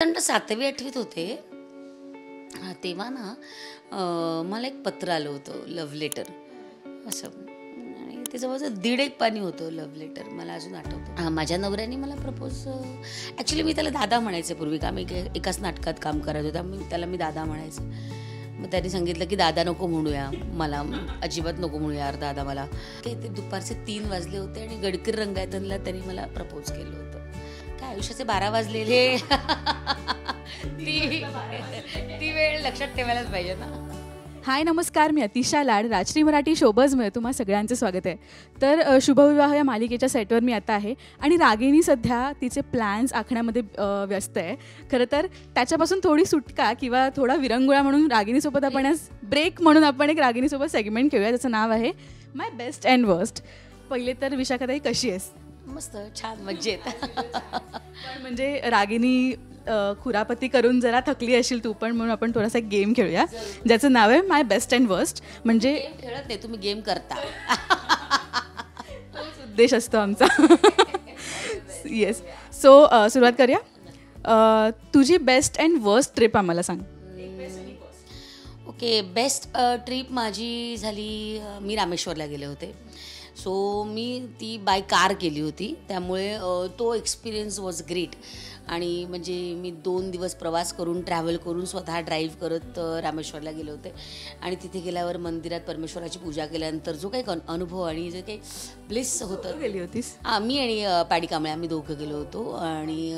साधारणतः 7वी 8वीत होते. तेव्हा ना मला एक पत्र आलं होतं, लव्ह लेटर असं. आणि ते जवळजवळ 1.5 पानी होतं लव्ह लेटर. मला अजून आठवतं. माझ्या नवऱ्याने मला प्रपोज, ॲक्च्युली मी त्याला दादा म्हणायचे पूर्वी, का मी एकाच नाटकात काम करत होता. त्याला मी दादा म्हणायचे. मग त्यांनी सांगितलं की दादा नको म्हणूया, मला अजिबात नको म्हणूया यार दादा मला. ते दुपारचे 3 वाजले होते आणि गडकिरी रंगायतनला त्यांनी मला प्रपोज केलं होतं. काय आयुष्याचे 12 वाजलेले. ती वेळ लक्षात ठेवायलाच पाहिजे ना. हाय नमस्कार, मी अतिशा लाड, राजश्री मराठी शोबजमध्ये तुम्हा सगळ्यांचं स्वागत आहे. तर शुभविवाह या मालिकेच्या सेटवर मी आता आहे आणि रागिनी सध्या तिचे प्लॅन्स आखण्यामध्ये व्यस्त आहे. खरं तर त्याच्यापासून थोडी सुटका किंवा थोडा विरंगुळा म्हणून रागिनीसोबत आपण आज ब्रेक म्हणून आपण एक रागिनीसोबत सेगमेंट घेऊया, त्याचं नाव आहे माय बेस्ट अँड वर्स्ट. पहिले तर विशाखाताई कशी आहेस? मस्त, छान, मज्जेत. म्हणजे रागिनी खुरापती करून जरा थकली असेल तू पण, म्हणून आपण थोडासा एक गेम खेळूया ज्याचं नाव आहे माय बेस्ट अँड वर्स्ट. म्हणजे खेळत नाही, तुम्ही गेम करता. तोच उद्देश असतो आमचा. येस. सो सुरुवात करूया. तुझी बेस्ट अँड वर्स्ट ट्रिप आम्हाला सांग. ओके, बेस्ट ट्रिप माझी झाली, मी रामेश्वरला गेले होते. सो मी ती बाय कार केली होती, त्यामुळे तो एक्सपिरियन्स वॉज ग्रेट. आणि म्हणजे मी 2 दिवस प्रवास करून, ट्रॅव्हल करून, स्वतः ड्राईव्ह करत रामेश्वरला गेले होते. आणि तिथे गेल्यावर मंदिरात परमेश्वराची पूजा केल्यानंतर जो काही अनुभव आणि जे काही ब्लिस होतं. गेली होतीस? मी आणि पॅडी कांबळे आम्ही दोघं गेलो होतो. आणि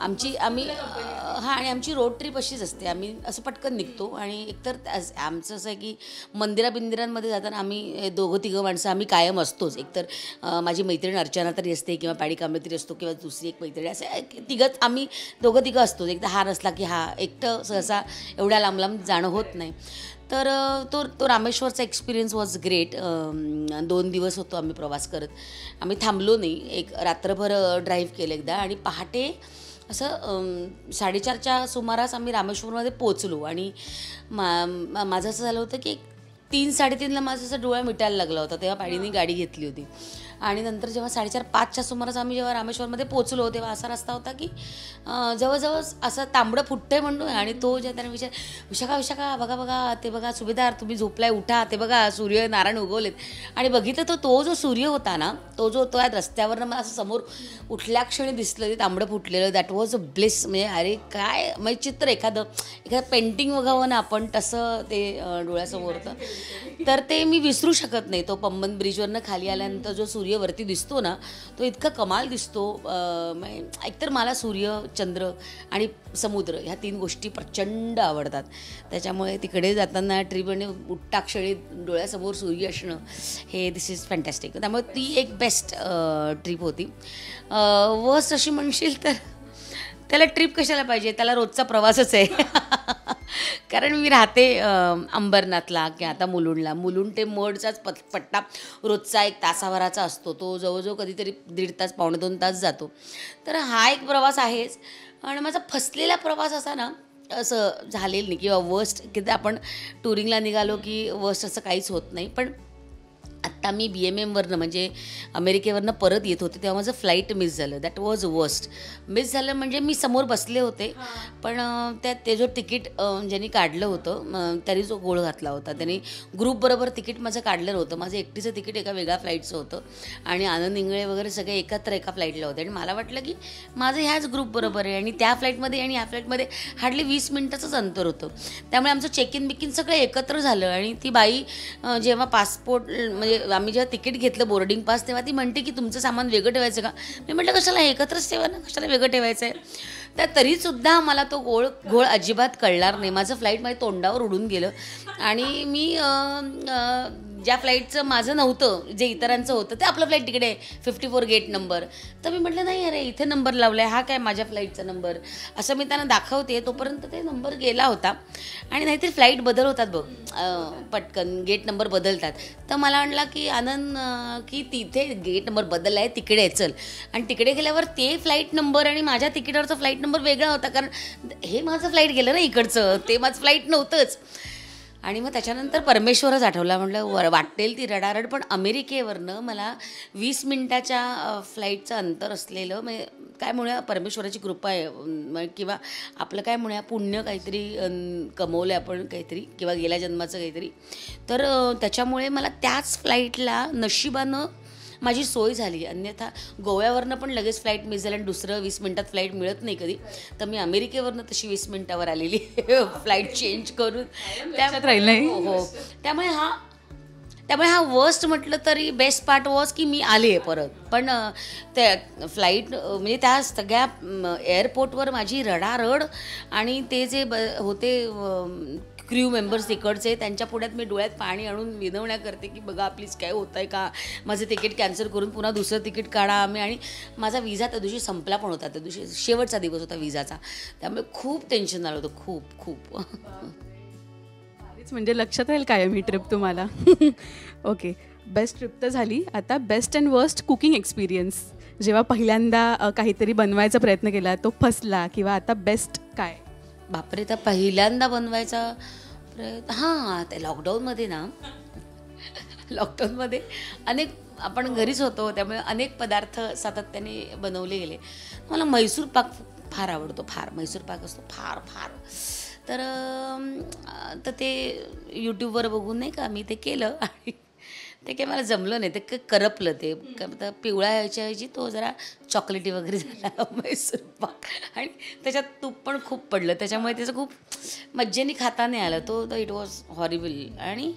आमची रोड ट्रिप अशीच असते, आम्ही असं पटकन निघतो. आणि एकतर आमचं असं आहे की मंदिरांमध्ये जाताना आम्ही दोघं तिघं माणसं आम्ही कायम असतोच. एकतर माझी मैत्रीण अर्चना तरी असते किंवा पॅडी कांबळे तरी असतो किंवा दुसरी एक मैत्रीण, असं आम्ही दोघं तिघं असतो. एकदा हा नसला की हा, एकटं सहसा एवढ्या लांब जाणं होत नाही. तर तो रामेश्वरचा एक्सपिरियन्स वॉज ग्रेट. 2 दिवस होतो आम्ही प्रवास करत. आम्ही थांबलो नाही, एक रात्रभर ड्राईव्ह केलं एकदा. आणि पहाटे असं 4:30च्या सुमारास आम्ही रामेश्वरमध्ये पोचलो. आणि माझं असं झालं होतं की 3-3:30ला माझं असं डोळा मिटायला लागला होता, तेव्हा पॅडीने गाडी घेतली होती. आणि नंतर जेव्हा 4:30-5च्या सुमारास आम्ही जेव्हा रामेश्वरमध्ये पोचलो, तेव्हा असा रस्ता होता की जवळजवळ असं तांबडं फुटतंय म्हणतो. आणि तो ज्या त्याने विशाखा बघा ते बघा सुभेदार, तुम्ही झोपलाय, उठा, ते बघा सूर्य नारायण उगवलेत. आणि बघितलं तो जो सूर्य होता ना, तो या रस्त्यावरनं मला असं समोर उठल्या क्षणी दिसलं ते तांबडं फुटलेलं. That was a bliss. म्हणजे अरे काय, म्हणजे चित्र एखादं पेंटिंग बघावं ना आपण, तसं ते डोळ्यासमोर होतं. तर ते मी विसरू शकत नाही. तो पंबन ब्रिजवरनं खाली आल्यानंतर जो सूर्यवरती दिसतो ना, तो इतका कमाल दिसतो. एकतर मला सूर्य, चंद्र आणि समुद्र ह्या 3 गोष्टी प्रचंड आवडतात. त्याच्यामुळे तिकडे जाताना ट्रिपने उठ्ठाक्षणी डोळ्यासमोर सूर्य असणं, हे दिस इज फॅन्टॅस्टिक. त्यामुळे ती एक बेस्ट ट्रिप होती. वर्स्ट अशी म्हणशील तर त्याला ट्रिप कशाला पाहिजे, त्याला रोजचा प्रवासच आहे. कारण मी राहते अंबरनाथला की आता मुलुंड ते मडचाच पट्टा रोजचा 1 तासाभराचा असतो. तो जवळजवळ कधीतरी 1.5 तास, 2.5 तास जातो. तर हा एक प्रवास आहेच. आणि माझा फसलेला प्रवास असा ना, असं झालेलं नाही किंवा वर्स्ट की आपण टुरिंगला निघालो की वर्स्ट असं काहीच होत नाही. पण आत्ता मी BMMवरनं म्हणजे अमेरिकेवरनं परत येत होते, तेव्हा माझं फ्लाईट मिस झालं. That was worst. मिस झालं म्हणजे मी समोर बसले होते, पण ते जो तिकीट ज्यांनी काढलं होतं त्यांनी जो गोळ घातला होता, त्यांनी ग्रुपबरोबर तिकीट माझं काढलं नव्हतं. माझं एकटीचं तिकीट एका वेगळ्या फ्लाईटचं होतं आणि आनंद इंगळे वगैरे सगळे एकत्र एका फ्लाईटला होते. आणि मला वाटलं की माझं ह्याच ग्रुपबरोबर आहे आणि त्या फ्लाईटमध्ये आणि ह्या फ्लाईटमध्ये हार्डली 20 मिनिटाचंच अंतर होतं. त्यामुळे आमचं चेक इन सगळं एकत्र झालं. आणि ती बाई जेव्हा पासपोर्ट म्हणजे आम्ही जेव्हा तिकीट घेतलं, बोर्डिंग पास, तेव्हा ती म्हणते की तुमचं सामान वेगळं ठेवायचं का. मी म्हटलं कशाला, एकत्रच ठेवा ना, कशाला वेगळं ठेवायचं आहे. तर तरीसुद्धा मला तो घोळ अजिबात कळणार नाही. माझं फ्लाईट माझ्या तोंडावर उडून गेलं. आणि मी ज्या फ्लाईटचं माझं नव्हतं, जे इतरांचं होतं, ते आपलं फ्लाईट तिकडे 54 गेट नंबर. तर मी म्हटलं नाही अरे इथे नंबर लावला आहे, हा काय माझ्या फ्लाईटचा नंबर, असं मी त्यांना दाखवते. तोपर्यंत ते नंबर गेला होता. आणि नाहीतरी फ्लाईट बदल होतात बघ, पटकन गेट नंबर बदलतात. तर मला म्हणला की आनंद की तिथे गेट नंबर बदलला आहे, तिकडे चल. आणि तिकडे गेल्यावर ते फ्लाईट नंबर आणि माझ्या तिकीटावरचा फ्लाईट नंबर वेगळा होता, कारण हे माझं फ्लाईट गेलं ना इकडचं, ते माझं फ्लाईट नव्हतंच. आणि मग त्याच्यानंतर परमेश्वरच आठवला. म्हटलं वाटेल ती रडारड, पण अमेरिकेवरनं मला 20 मिनिटाच्या फ्लाईटचं अंतर असलेलं, म्हणजे काय म्हणूया परमेश्वराची कृपा आहे, किंवा आपलं काय म्हणूया पुण्य काहीतरी कमवलं आपण काहीतरी, किंवा गेल्या जन्माचं काहीतरी. तर त्याच्यामुळे मला त्याच फ्लाईटला नशिबानं माझी सोय झाली. अन्यथा गोव्यावरनं पण लगेच फ्लाईट मिस झाली आणि दुसरं 20 मिनटात फ्लाईट मिळत नाही कधी. तर मी अमेरिकेवरनं तशी 20 मिनटावर आलेली फ्लाईट चेंज करून. राहील नाही. हो, त्यामुळे हा वर्स्ट म्हटलं तरी बेस्ट पार्ट वॉज की मी आले आहे परत. पण त्या फ्लाईट म्हणजे त्या सगळ्या एअरपोर्टवर माझी रडारड, आणि ते जे होते क्रू मेंबर्स तिकडचे, त्यांच्या पुढ्यात मी डोळ्यात पाणी आणून विनवण्या करते की बघा प्लीज काय होतं आहे का, माझं तिकीट कॅन्सल करून पुन्हा दुसरं तिकीट काढा आम्ही. आणि माझा विजा त्या दिवशी संपला पण होता, त्या दिवशी शेवटचा दिवस होता विजाचा. त्यामुळे खूप टेन्शन आलं होतं, खूप खूप. म्हणजे लक्षात राहील कायम ही ट्रिप तुम्हाला. ओके, बेस्ट ट्रिप तर झाली. आता best and worst cooking experience, जेव्हा पहिल्यांदा काहीतरी बनवायचा प्रयत्न केला तो फसला, किंवा आता बेस्ट काय? बापरे, तर पहिल्यांदा बनवायचा प्रयत्न, ते लॉकडाऊनमध्ये अनेक आपण घरीच होतो, त्यामुळे अनेक पदार्थ सातत्याने बनवले गेले. मला मैसूर पाक फार आवडतो, मैसूर पाक असतो फार. तर ते यूट्यूबवर बघून नाही का मी ते केलं, आणि ते काही मला जमलं नाही, ते करपलं. ते पिवळा ह्याच्याऐवजी तो जरा चॉकलेटी वगैरे झाला मैसूर पाक, आणि त्याच्यात तूप पण खूप पडलं, त्याच्यामुळे त्याचं खूप मज्जेने खाता नाही आलं तो. It was horrible. आणि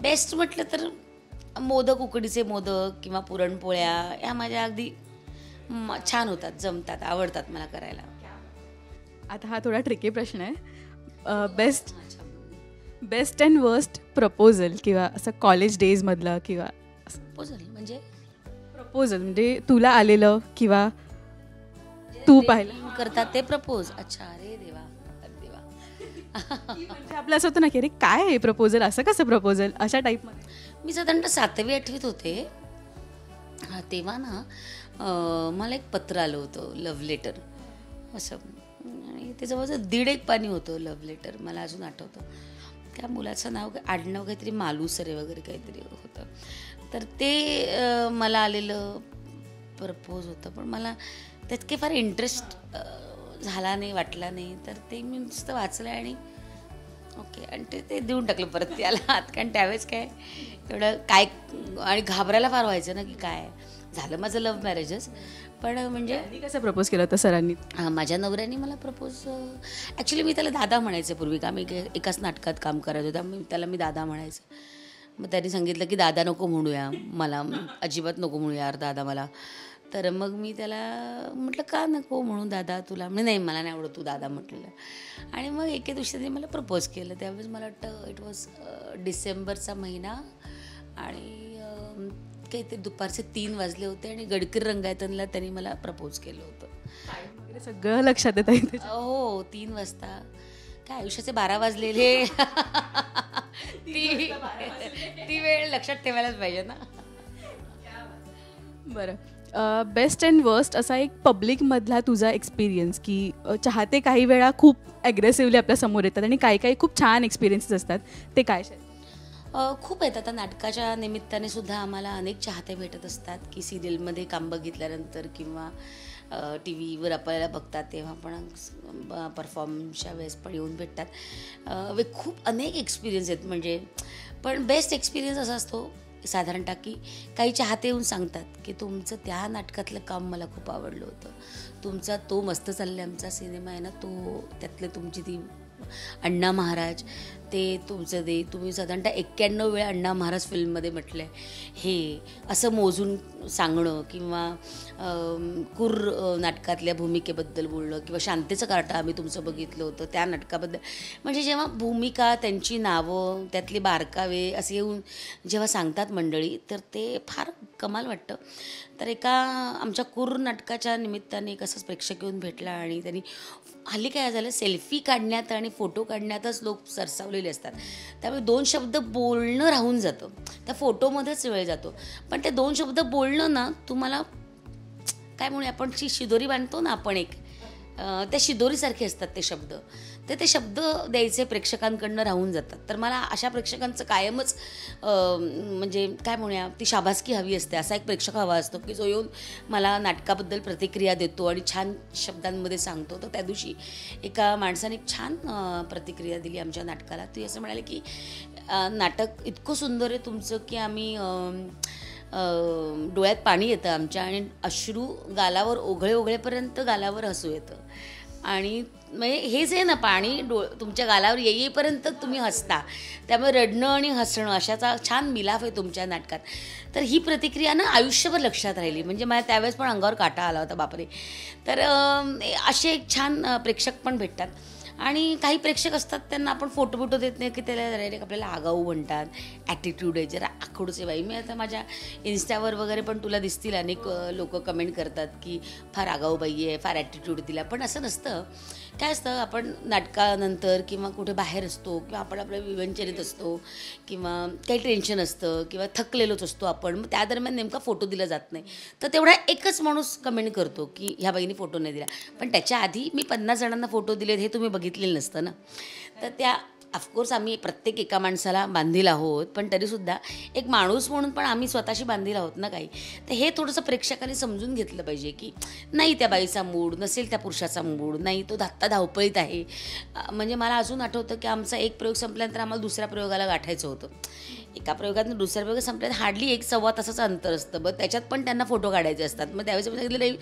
बेस्ट म्हटलं तर मोदक, उकडीचे मोदक किंवा पुरणपोळ्या, ह्या माझ्या अगदी छान होतात, जमतात, आवडतात मला करायला. आता हा थोडा ट्रिकी प्रश्न आहे. बेस्ट अँड वर्स्ट प्रपोजल, किंवा असं कॉलेज डेजमधलं, किंवा प्रपोजल म्हणजे तुला आलेलं किंवा तू पाहिलं करतात ते प्रपोज. अच्छा, अरे देवा. म्हणजे आपलं असं होतं ना की अरे काय आहे प्रपोजल, असं कसं प्रपोजल, अशा टाईपमध्ये. मी साधारणतः 7वी 8वीत होते तेव्हा ना, मला एक पत्र आलं होतं, लव्ह लेटर असं, आणि ते जवळजवळ 1.5 पानी होतं लव्ह लेटर. मला अजून आठवतं त्या मुलाचं नाव, आडनाव काहीतरी मालुसरे वगैरे काहीतरी होतं. तर ते मला आलेलं प्रपोज होतं, पण मला त्यात काही फार इंटरेस्ट झाला नाही, वाटला नाही. तर ते मी नुसतं वाचलं आणि ओके, आणि ते देऊन टाकलं परत त्याला हात. कारण त्यावेळेस काय तेवढं काय, आणि घाबरायला फार व्हायचं ना की काय झालं. माझं लव्ह मॅरेजच, पण म्हणजे कसं प्रपोज केलं होतं सरांनी? माझ्या नवऱ्याने मला प्रपोज, ॲक्च्युली मी त्याला दादा म्हणायचे पूर्वी, का मी एकाच नाटकात काम करत होता, त्याला मी दादा म्हणायचं. मग त्यांनी सांगितलं की दादा नको म्हणूया मला, अजिबात नको म्हणूया यार दादा मला. तर मग मी त्याला म्हटलं का नको म्हणून दादा तुला, म्हणजे नाही मला नाही आवडत तू दादा म्हटलेलं. आणि मग एके दिवशी त्यांनी मला प्रपोज केलं. त्यावेळेस मला वाटतं इट वॉज डिसेंबरचा महिना, आणि काहीतरी दुपारचे 3 वाजले होते, आणि गडकिरी रंगायतनला त्यांनी मला प्रपोज केलं होतं. सगळं लक्षात येत आहे. हो, 3 वाजता काय आयुष्याचे 12 वाजलेले. ती वेळ लक्षात ठेवायलाच पाहिजे ना. बरं, बेस्ट अँड वर्स्ट असा एक पब्लिकमधला तुझा एक्सपिरियन्स, की चाहते काही वेळा खूप ॲग्रेसिव्हली आपल्या समोर येतात, आणि काही खूप छान एक्सपिरियन्सेस असतात, ते काय? खूप आहेत. आता नाटकाच्या निमित्ताने सुद्धा आम्हाला अनेक चाहते भेटत असतात, की सिरियलमध्ये काम बघितल्यानंतर किंवा टी व्हीवर आपल्याला बघतात तेव्हा पण, परफॉर्मन्सच्या वेळेस पण येऊन भेटतात. खूप अनेक एक्सपिरियन्स आहेत म्हणजे. पण बेस्ट एक्सपिरियन्स असा असतो साधारणतः की काही चाहते येऊन सांगतात की तुमचं त्या नाटकातलं काम मला खूप आवडलं होतं, तुमचा तो मस्त चालले आमचा सिनेमा आहे ना, तो त्यातले तुमची ती अण्णा महाराज, ते तुमचं ते तुम्ही साधारणतः 91 वेळा अण्णा महाराज फिल्ममध्ये म्हटलं आहे, हे असं मोजून सांगणं, किंवा नाटकातल्या भूमिकेबद्दल बोलणं, किंवा शांतेचं कार्टा आम्ही तुमचं बघितलं होतं त्या नाटकाबद्दल. म्हणजे जेव्हा भूमिका, त्यांची नावं, त्यातले बारकावे असे येऊन जेव्हा सांगतात मंडळी, तर ते फार कमाल वाटतं. तर आमच्या नाटकाच्या निमित्ताने एक असंच प्रेक्षक येऊन भेटला, आणि त्यांनी हल्ली काय झालं, सेल्फी काढण्यात आणि फोटो काढण्यातच लोक सरसावलेले असतात. त्यामुळे 2 शब्द बोलणं राहून जातं, त्या फोटोमध्येच वेळ जातो. पण ते 2 शब्द बोलणं ना, तुम्हाला काय म्हणूया आपण, शिदोरी बांधतो ना आपण एक, त्या शिदोरीसारखे असतात ते शब्द. तर ते शब्द द्यायचे प्रेक्षकांकडनं राहून जातात. तर मला अशा प्रेक्षकांचं कायमच म्हणजे काय म्हणूया, ती शाबासकी हवी असते. असा एक प्रेक्षक हवा असतो की जो येऊन मला नाटकाबद्दल प्रतिक्रिया देतो आणि छान शब्दांमध्ये सांगतो. तर त्या दिवशी एका माणसाने एक छान प्रतिक्रिया दिली आमच्या नाटकाला. ती असं म्हणाले की नाटक इतकं सुंदर आहे तुमचं की आम्ही डोळ्यात पाणी येतं आमच्या आणि अश्रू गालावर ओघळे ओघळेपर्यंत गालावर हसू येतं. आणि म्हणजे हेच आहे ना, पाणी तुमच्या गालावर येईपर्यंत तुम्ही हसता. त्यामुळे रडणं आणि हसणं अशाचा छान मिलाफ आहे तुमच्या नाटकात. तर ही प्रतिक्रिया ना आयुष्यभर लक्षात राहिली. म्हणजे मला त्यावेळेस पण अंगावर काटा आला होता, बापरे. तर असे एक छान प्रेक्षक पण भेटतात. आणि काही प्रेक्षक असतात त्यांना आपण फोटो देत नाही की त्याला डायरेक्ट आपल्याला आगाऊ म्हणतात, ॲटिट्यूड आहे, जरा आखडूचे बाई. मी आता माझ्या इन्स्टावर वगैरे पण तुला दिसतील अनेक लोक कमेंट करतात की फार आगाऊ बाई आहे, फार ॲटिट्यूड दिला. पण असं नसतं. काय असतं, आपण नाटकानंतर किंवा कुठे बाहेर असतो किंवा आपण आपल्या विवंचनेत असतो किंवा काही टेन्शन असतं किंवा थकलेलोच असतो आपण, मग त्या दरम्यान नेमका फोटो दिला जात नाही. तर तेवढा एकच माणूस कमेंट करतो की ह्या बाईने फोटो नाही दिला. पण त्याच्या आधी मी 50 जणांना फोटो दिलेत हे तुम्ही बघितलेलं नसतं ना. तर त्या ऑफकोर्स आम्ही प्रत्येक एका माणसाला बांधील आहोत, पण तरीसुद्धा एक माणूस म्हणून पण आम्ही स्वतःशी बांधील आहोत ना काही. तर हे थोडंसं प्रेक्षकांनी समजून घेतलं पाहिजे की नाही त्या बाईचा मूड नसेल, त्या पुरुषाचा मूड नाही, तो आत्ता धावपळीत आहे. म्हणजे मला अजून आठवतं की आमचा एक प्रयोग संपल्यानंतर आम्हाला दुसऱ्या प्रयोगाला गाठायचं होतं. एका प्रयोगातून दुसऱ्या प्रयोग संपल्यात हार्डली 1-1.25 तासाचं अंतर असतं. मग त्याच्यात पण त्यांना फोटो काढायचे असतात. मग त्यावेळेस मी सांगितलं नाही,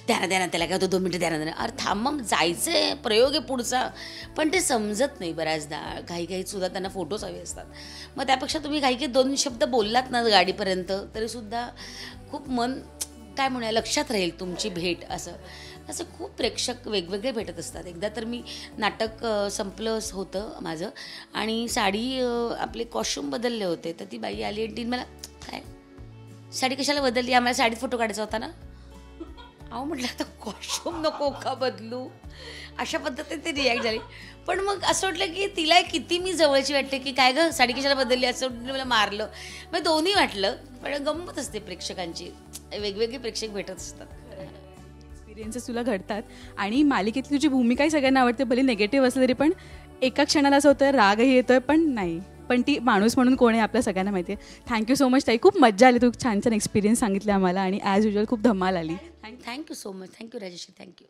द्या त्याला काय होतं 2 मिनटं द्या. अरे थांब, मग जायचं आहे, प्रयोग आहे पुढचा. पण ते समजत नाही बऱ्याचदा. काही सुद्धा त्यांना फोटोच हवे असतात. मग त्यापेक्षा तुम्ही काही 2 शब्द बोललात ना गाडीपर्यंत, तरीसुद्धा खूप मन काय म्हणूया लक्षात राहील तुमची भेट. असं खूप प्रेक्षक वेगवेगळे भेटत असतात. एकदा तर मी नाटक संपलं होतं माझं आणि साडी आपले कॉस्ट्यूम बदलले होते. तर ती बाई आली आणि ती मला, काय साडी कशाला बदलली, आम्हाला साडीत फोटो काढायचा होता ना. अहो म्हटलं आता कॉस्ट्यूम नको का बदलू, अशा पद्धतीने ती रिॲक्ट झाली. पण मग असं वाटलं की तिला किती मी जवळची वाटते की काय गं साडी कशाला बदलली, असं वाटलं मला मारलं. मग दोन्ही वाटलं. पण गंमत असते प्रेक्षकांची, वेगवेगळे प्रेक्षक भेटत असतात. एक्सपिरियन्सेस तुला घडतात आणि मालिकेतली तुझी भूमिकाही सगळ्यांना आवडते. भले निगेटिव्ह असलं तरी पण एका क्षणाला असं होतं रागही येतोय, पण नाही, पण ती माणूस म्हणून कोण आहे आपल्या सगळ्यांना माहिती आहे. थँक्यू सो मच ताई, खूप मजा आली. तू छान छान एक्सपिरियन्स सांगितले आम्हाला आणि ॲज युजल खूप धमाल आली. Thank you so much. Thank you Rajeshri, thank you.